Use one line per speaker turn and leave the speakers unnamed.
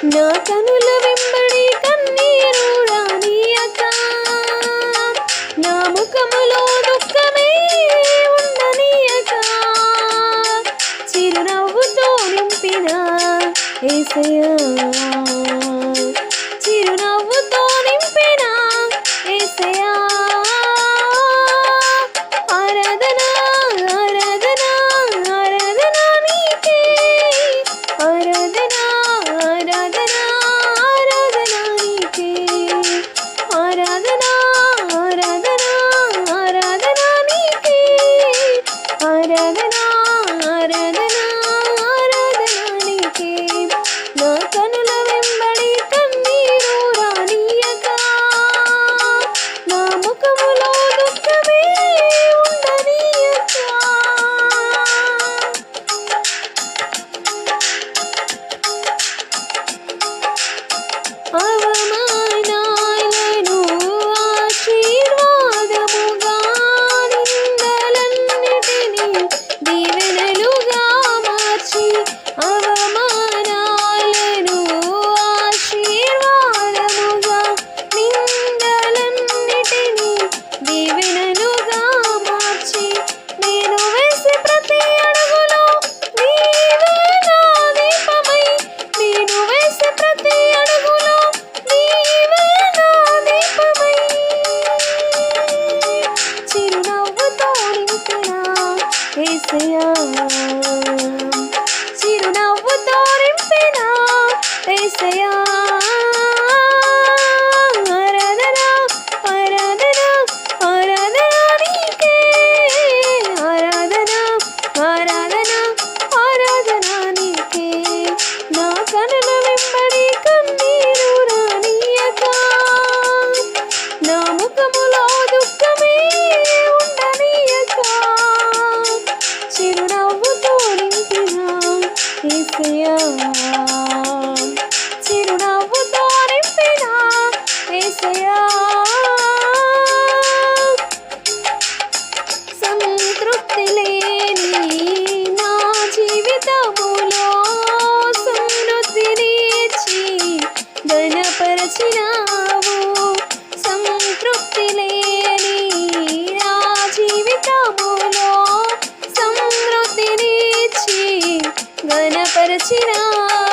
నా కనుల వెంబడి కన్నీరు రానీయక, నా ముఖములో దుఃఖమే ఉండనీయక, చిరునవ్వుతో నింపిన యేసయ్యా, చిరునవ్వుతో నింపిన యేసయ్యా, ఆరాధన ఆరాధన ఆరాధన నీకే, ఆరాధన ఆరాధన ఆరాధన నీకే, ఆరాధన ఆరాధన ఆరాధన నీకే, ఆరాధన ఆరాధన ఆరాధన నీకే. నా కనుల వెంబడి కన్నీరు రానీయక, నా ముఖములో దుఃఖమే ఉండనీయక. అవమానాలను ఆశీర్వాదముగా, నిందలన్నిటినీ దీవెనలుగా మార్చి, అవమానాలను ఆశీర్వాదముగా, నిందలన్నిటినీ దీవెనలుగా మార్చి, నేను వేసే ప్రతి అడుగులో నీవే నా దీపమై, నేను వేసే ప్రతి అడుగులో నీవే నా దీపమై, చిరునవ్వుతో నింపిన యేసయ్యా, చిరునవ్వుతో నింపిన యేసయ్యా, ఆరాధన ఆరాధన ఆరాధన నీకే, ఆరాధన ఆరాధన ఆరాధన నీకే. నా కనుల వెంబడి కన్నీరు రానీయక, నా ముఖములో దుఃఖమే ఉండనీయక, చిరునవ్వుతో నింపిన యేసయ్యా, చిరునవ్వుతో నింపిన యేసయ్యా. సంతృప్తి లేని నా జీవితములో సమృద్ధినిచ్చి ఘనపరచినావు, సంతృప్తి లేని నా జీవితములో సమృద్ధినిచ్చి ఘనపరచినావు.